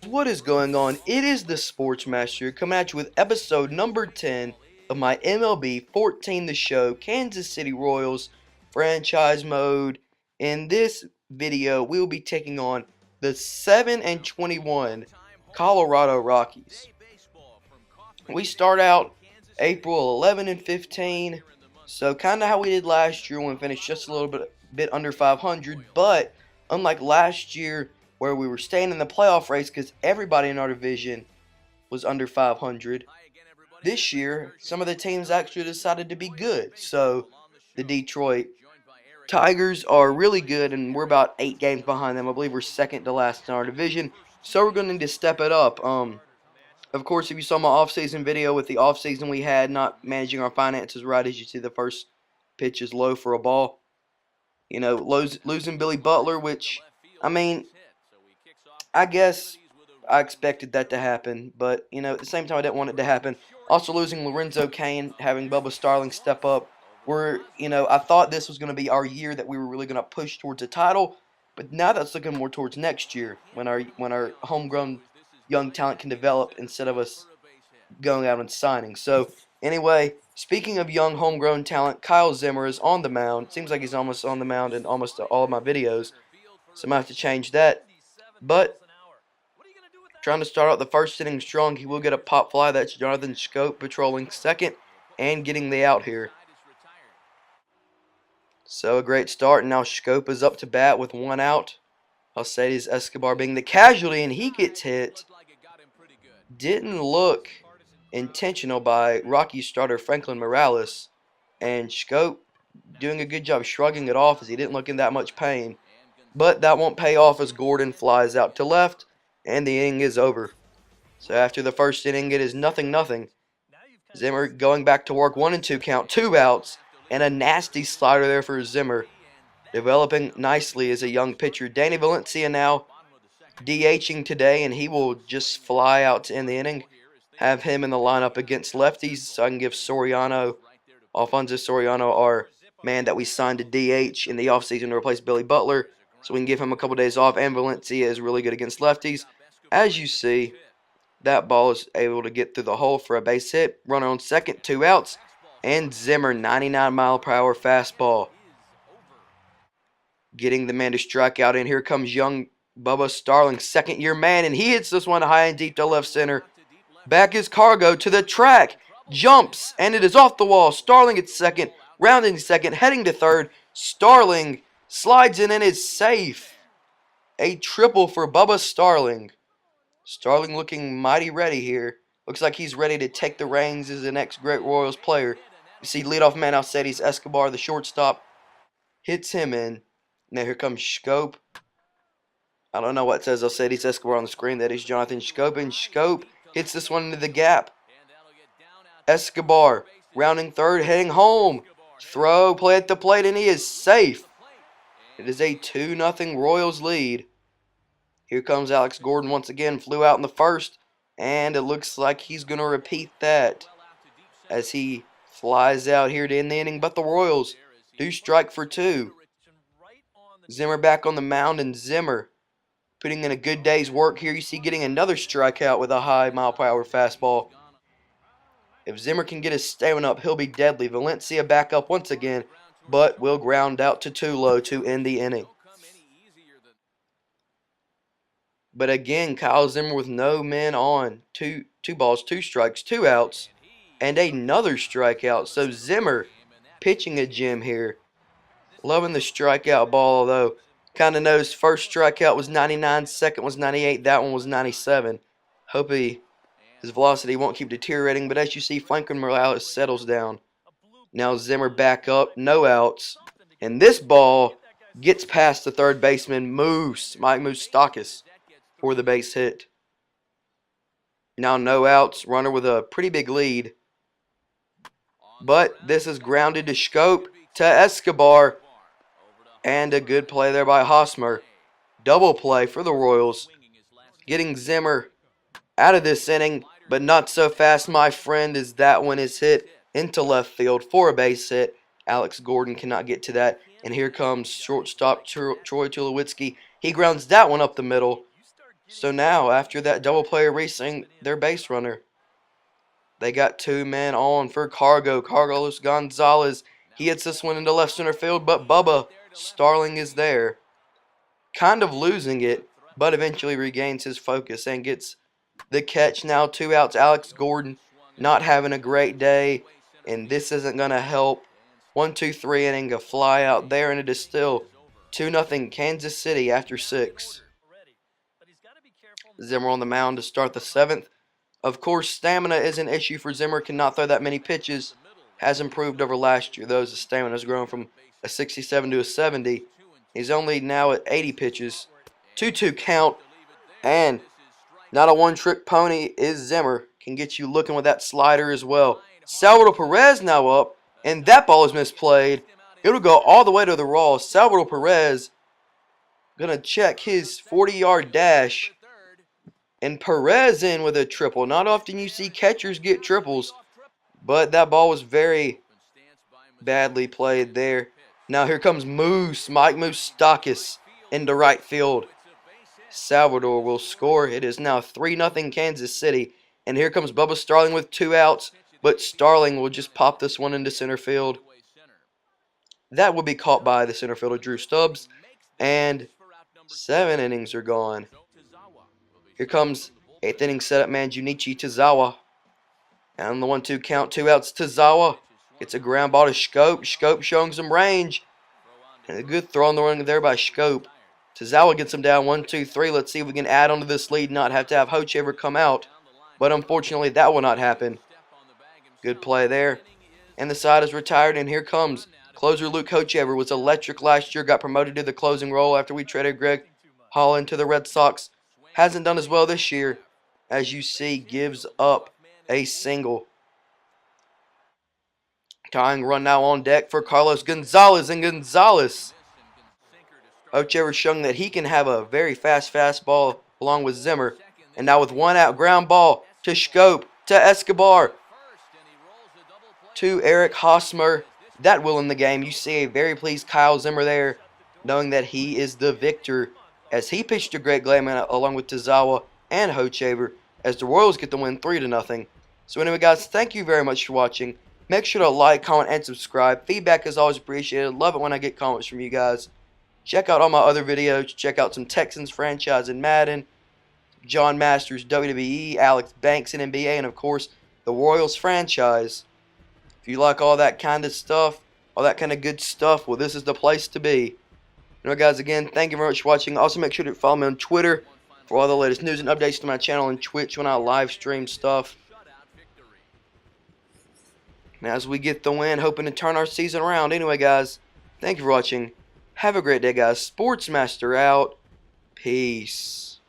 What is going on? It is the Sportsmaster coming at you with episode number 10 of my MLB 14 The Show Kansas City Royals franchise mode. In this video, we will be taking on the 7-21 Colorado Rockies. We start out April 11 and 15, so kind of how we did last year when we finished just a little bit under 500, but unlike last year where we were staying in the playoff race because everybody in our division was under 500. This year, some of the teams actually decided to be good. So the Detroit Tigers are really good, and we're about 8 games behind them. I believe we're second to last in our division. So we're going to need to step it up. Of course, if you saw my off-season video with the off-season we had, not managing our finances right, as you see the first pitch is low for a ball. You know, losing Billy Butler, which, I mean, I guess I expected that to happen, but, you know, at the same time, I didn't want it to happen. Also losing Lorenzo Cain, having Bubba Starling step up. I thought this was going to be our year that we were really going to push towards a title, but now that's looking more towards next year when our homegrown young talent can develop instead of us going out and signing. So, anyway, speaking of young homegrown talent, Kyle Zimmer is on the mound. Seems like he's almost on the mound in almost all of my videos, so I might have to change that. But trying to start out the first inning strong, he will get a pop fly. That's Jonathan Schoop patrolling second and getting the out here. So a great start, and now Schoop is up to bat with 1 out. Alcides Escobar being the casualty, and he gets hit. Didn't look intentional by Rocky starter Franklin Morales, and Schoop doing a good job shrugging it off as he didn't look in that much pain. But that won't pay off as Gordon flies out to left, and the inning is over. So after the first inning, it is 0-0. Zimmer going back to work, 1-2 count, 2 outs, and a nasty slider there for Zimmer. Developing nicely as a young pitcher. Danny Valencia now DHing today, and he will just fly out to end the inning. Have him in the lineup against lefties, so I can give Alfonso Soriano, our man that we signed to DH in the offseason to replace Billy Butler, so we can give him a couple days off, and Valencia is really good against lefties. As you see, that ball is able to get through the hole for a base hit. Runner on second, 2 outs, and Zimmer, 99-mile-per-hour fastball, getting the man to strike out. And here comes young Bubba Starling, second-year man, and he hits this one high and deep to left center. Back is Cargo to the track, jumps, and it is off the wall. Starling at second, rounding second, heading to third. Starling slides in and is safe. A triple for Bubba Starling. Starling looking mighty ready here. Looks like he's ready to take the reins as the next great Royals player. You see leadoff man Alcides Escobar, the shortstop, hits him in. Now here comes Schoop. I don't know what says Alcides Escobar on the screen. That is Jonathan Schoop, and Schoop hits this one into the gap. Escobar rounding third, heading home. Throw, play at the plate, and he is safe. It is a 2-0 Royals lead. Here comes Alex Gordon once again. Flew out in the first, and it looks like he's going to repeat that as he flies out here to end the inning. But the Royals do strike for 2. Zimmer back on the mound, and Zimmer putting in a good day's work here. You see getting another strikeout with a high mile-per-hour fastball. If Zimmer can get his stamina up, he'll be deadly. Valencia back up once again, but will ground out to 2 low to end the inning. But again, Kyle Zimmer with no men on. 2 balls, 2 strikes, 2 outs, and another strikeout. So Zimmer pitching a gem here. Loving the strikeout ball, although kind of noticed first strikeout was 99, second was 98, that one was 97. Hope his velocity won't keep deteriorating, but as you see, Franklin Morales settles down. Now Zimmer back up, no outs, and this ball gets past the third baseman, Mike Moustakas, for the base hit. Now no outs, runner with a pretty big lead. But this is grounded to Schoop, to Escobar, and a good play there by Hosmer. Double play for the Royals, getting Zimmer out of this inning, but not so fast, my friend, as that one is hit into left field for a base hit. Alex Gordon cannot get to that, and here comes shortstop Troy Tulowitzki. He grounds that one up the middle. So now, after that double play erasing their base runner, they got 2 men on for Carlos Gonzalez. He hits this one into left center field, but Bubba Starling is there. Kind of losing it, but eventually regains his focus and gets the catch. Now 2 outs. Alex Gordon not having a great day, and this isn't going to help. 1-2-3 inning, a fly out there, and it is still 2-0 Kansas City after 6. Zimmer on the mound to start the 7th. Of course, stamina is an issue for Zimmer. Cannot throw that many pitches. Has improved over last year, though. His stamina has grown from a 67 to a 70. He's only now at 80 pitches. 2-2 count. And not a one-trick pony is Zimmer. Can get you looking with that slider as well. Salvador Perez now up. And that ball is misplayed. It'll go all the way to the wall. Salvador Perez going to check his 40-yard dash. And Perez in with a triple. Not often you see catchers get triples, but that ball was very badly played there. Now here comes Mike Moustakas into right field. Salvador will score. It is now 3-0 Kansas City. And here comes Bubba Starling with 2 outs, but Starling will just pop this one into center field. That will be caught by the center fielder Drew Stubbs, and 7 innings are gone. Here comes 8th inning setup man Junichi Tozawa. And on the 1-2 count, 2 outs. Tozawa gets a ground ball to Schoop. Schoop showing some range. And a good throw on the run there by Schoop. Tozawa gets him down 1-2-3. Let's see if we can add on to this lead, not have to have Hochevar come out. But unfortunately, that will not happen. Good play there. And the side is retired, and here comes closer Luke Hochevar. Was electric last year, got promoted to the closing role after we traded Greg Holland to the Red Sox. Hasn't done as well this year. As you see, gives up a single. Tying run now on deck for Carlos Gonzalez. And Gonzalez, Hochevar showing that he can have a very fast fastball along with Zimmer. And now with 1 out, ground ball to Schoop, to Escobar, to Eric Hosmer. That will end the game. You see a very pleased Kyle Zimmer there, knowing that he is the victor, as he pitched to Greg Glayman along with Tozawa and Hochevar, as the Royals get the win 3-0. So anyway, guys, thank you very much for watching. Make sure to like, comment, and subscribe. Feedback is always appreciated. Love it when I get comments from you guys. Check out all my other videos. Check out some Texans franchise in Madden, John Masters WWE, Alex Banks in NBA, and of course, the Royals franchise. If you like all that kind of stuff, all that kind of good stuff, well, this is the place to be. Anyway, guys, again, thank you very much for watching. Also, make sure to follow me on Twitter for all the latest news and updates to my channel, and Twitch when I live stream stuff. And as we get the win, hoping to turn our season around. Anyway, guys, thank you for watching. Have a great day, guys. Sportsmaster out. Peace.